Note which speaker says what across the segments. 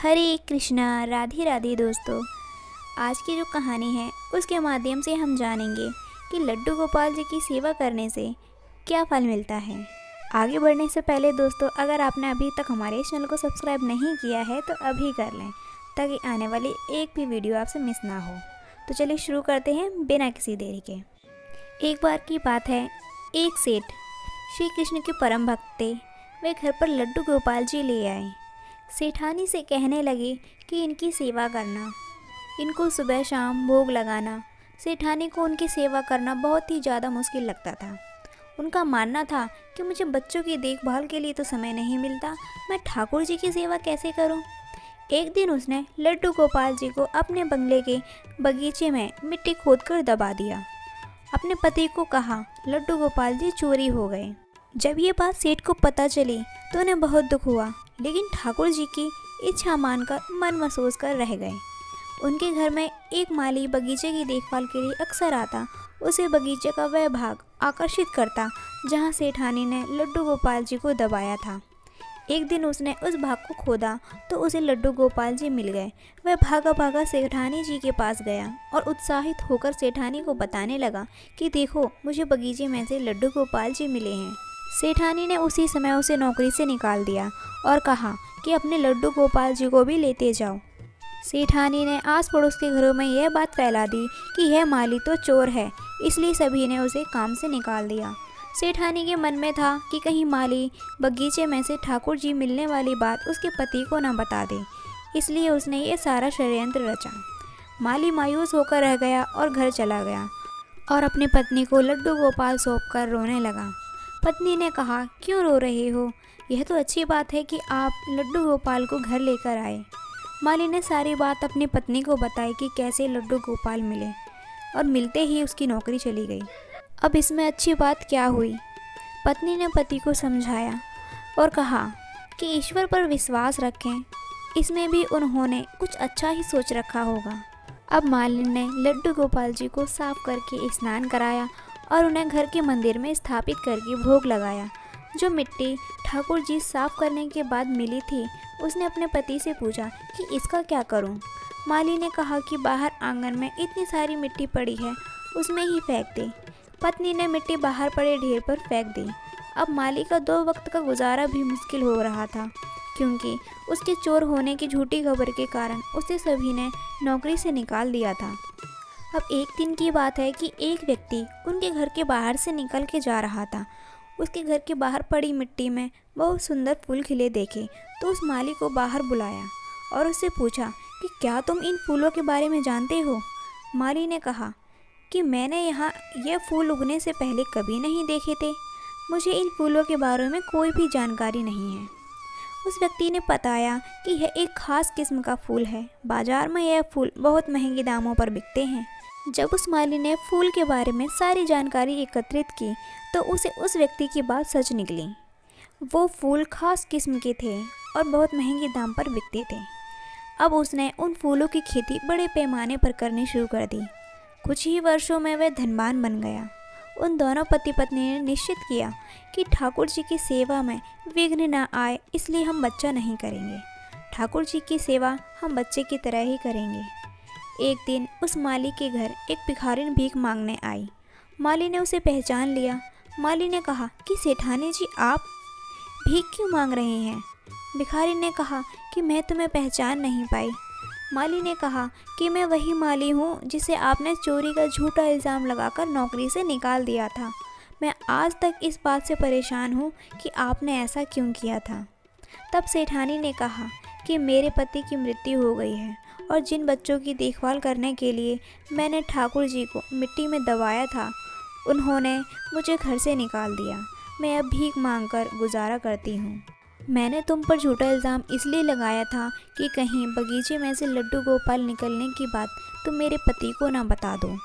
Speaker 1: हरे कृष्णा, राधे राधे दोस्तों। आज की जो कहानी है उसके माध्यम से हम जानेंगे कि लड्डू गोपाल जी की सेवा करने से क्या फल मिलता है। आगे बढ़ने से पहले दोस्तों, अगर आपने अभी तक हमारे इस चैनल को सब्सक्राइब नहीं किया है तो अभी कर लें, ताकि आने वाली एक भी वीडियो आपसे मिस ना हो। तो चलिए शुरू करते हैं बिना किसी देरी के। एक बार की बात है, एक सेठ श्री कृष्ण के परम भक्त थे। वे घर पर लड्डू गोपाल जी ले आए। सेठानी से कहने लगे कि इनकी सेवा करना, इनको सुबह शाम भोग लगाना। सेठानी को उनकी सेवा करना बहुत ही ज़्यादा मुश्किल लगता था। उनका मानना था कि मुझे बच्चों की देखभाल के लिए तो समय नहीं मिलता, मैं ठाकुर जी की सेवा कैसे करूं। एक दिन उसने लड्डू गोपाल जी को अपने बंगले के बगीचे में मिट्टी खोदकर दबा दिया। अपने पति को कहा, लड्डू गोपाल जी चोरी हो गए। जब ये बात सेठ को पता चली तो उन्हें बहुत दुख हुआ, लेकिन ठाकुर जी की इच्छा मानकर मन महसूस कर रह गए। उनके घर में एक माली बगीचे की देखभाल के लिए अक्सर आता। उसे बगीचे का वह भाग आकर्षित करता जहां सेठानी ने लड्डू गोपाल जी को दबाया था। एक दिन उसने उस भाग को खोदा तो उसे लड्डू गोपाल जी मिल गए। वह भागा भागा सेठानी जी के पास गया और उत्साहित होकर सेठानी को बताने लगा कि देखो, मुझे बगीचे में से लड्डू गोपाल जी मिले हैं। सेठानी ने उसी समय उसे नौकरी से निकाल दिया और कहा कि अपने लड्डू गोपाल जी को भी लेते जाओ। सेठानी ने आस पड़ोस के घरों में यह बात फैला दी कि यह माली तो चोर है, इसलिए सभी ने उसे काम से निकाल दिया। सेठानी के मन में था कि कहीं माली बगीचे में से ठाकुर जी मिलने वाली बात उसके पति को न बता दे, इसलिए उसने ये सारा षड्यंत्र रचा। माली मायूस होकर रह गया और घर चला गया और अपनी पत्नी को लड्डू गोपाल सौंपकर रोने लगा। पत्नी ने कहा, क्यों रो रहे हो? यह तो अच्छी बात है कि आप लड्डू गोपाल को घर लेकर आए। माली ने सारी बात अपनी पत्नी को बताई कि कैसे लड्डू गोपाल मिले, और मिलते ही उसकी नौकरी चली गई। अब इसमें अच्छी बात क्या हुई? पत्नी ने पति को समझाया और कहा कि ईश्वर पर विश्वास रखें, इसमें भी उन्होंने कुछ अच्छा ही सोच रखा होगा। अब मालिन ने लड्डू गोपाल जी को साफ करके स्नान कराया और उन्हें घर के मंदिर में स्थापित करके भोग लगाया। जो मिट्टी ठाकुर जी साफ करने के बाद मिली थी, उसने अपने पति से पूछा कि इसका क्या करूं? माली ने कहा कि बाहर आंगन में इतनी सारी मिट्टी पड़ी है, उसमें ही फेंक दे। पत्नी ने मिट्टी बाहर पड़े ढेर पर फेंक दी। अब माली का 2 वक्त का गुजारा भी मुश्किल हो रहा था, क्योंकि उसके चोर होने की झूठी खबर के कारण उसे सभी ने नौकरी से निकाल दिया था। अब एक दिन की बात है कि एक व्यक्ति उनके घर के बाहर से निकल के जा रहा था। उसके घर के बाहर पड़ी मिट्टी में बहुत सुंदर फूल खिले देखे तो उस माली को बाहर बुलाया और उससे पूछा कि क्या तुम इन फूलों के बारे में जानते हो? माली ने कहा कि मैंने यहाँ यह फूल उगने से पहले कभी नहीं देखे थे, मुझे इन फूलों के बारे में कोई भी जानकारी नहीं है। उस व्यक्ति ने बताया कि यह एक खास किस्म का फूल है, बाजार में यह फूल बहुत महंगे दामों पर बिकते हैं। जब उस माली ने फूल के बारे में सारी जानकारी एकत्रित की तो उसे उस व्यक्ति की बात सच निकली। वो फूल खास किस्म के थे और बहुत महंगे दाम पर बिकते थे। अब उसने उन फूलों की खेती बड़े पैमाने पर करनी शुरू कर दी। कुछ ही वर्षों में वह धनवान बन गया। उन दोनों पति पत्नी ने निश्चित किया कि ठाकुर जी की सेवा में विघ्न न आए, इसलिए हम बच्चा नहीं करेंगे। ठाकुर जी की सेवा हम बच्चे की तरह ही करेंगे। एक दिन उस माली के घर एक भिखारिन भीख मांगने आई। माली ने उसे पहचान लिया। माली ने कहा कि सेठानी जी, आप भीख क्यों मांग रहे हैं? भिखारी ने कहा कि मैं तुम्हें पहचान नहीं पाई। माली ने कहा कि मैं वही माली हूँ जिसे आपने चोरी का झूठा इल्ज़ाम लगाकर नौकरी से निकाल दिया था। मैं आज तक इस बात से परेशान हूँ कि आपने ऐसा क्यों किया था। तब सेठानी ने कहा कि मेरे पति की मृत्यु हो गई है और जिन बच्चों की देखभाल करने के लिए मैंने ठाकुर जी को मिट्टी में दबाया था, उन्होंने मुझे घर से निकाल दिया। मैं अब भीख मांगकर गुजारा करती हूँ। मैंने तुम पर झूठा इल्ज़ाम इसलिए लगाया था कि कहीं बगीचे में से लड्डू गोपाल निकलने की बात तुम मेरे पति को ना बता दो।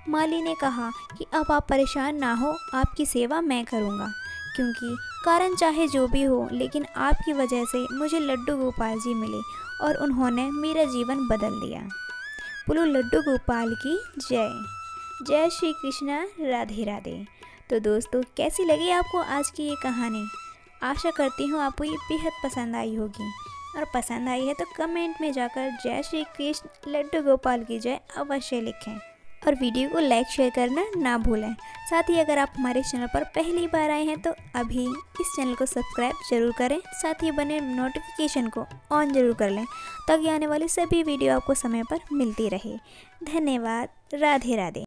Speaker 1: माली ने कहा कि अब आप परेशान ना हो, आपकी सेवा मैं करूँगा, क्योंकि कारण चाहे जो भी हो, लेकिन आपकी वजह से मुझे लड्डू गोपाल जी मिले और उन्होंने मेरा जीवन बदल दिया। बोलो लड्डू गोपाल की जय। जय श्री कृष्णा, राधे राधे। तो दोस्तों, कैसी लगी आपको आज की ये कहानी? आशा करती हूँ आपको ये बेहद पसंद आई होगी। और पसंद आई है तो कमेंट में जाकर जय श्री कृष्ण लड्डू गोपाल की जय अवश्य लिखें और वीडियो को लाइक शेयर करना ना भूलें। साथ ही अगर आप हमारे चैनल पर पहली बार आए हैं तो अभी इस चैनल को सब्सक्राइब जरूर करें, साथ ही बने नोटिफिकेशन को ऑन जरूर कर लें ताकि आने वाली सभी वीडियो आपको समय पर मिलती रहे। धन्यवाद। राधे राधे।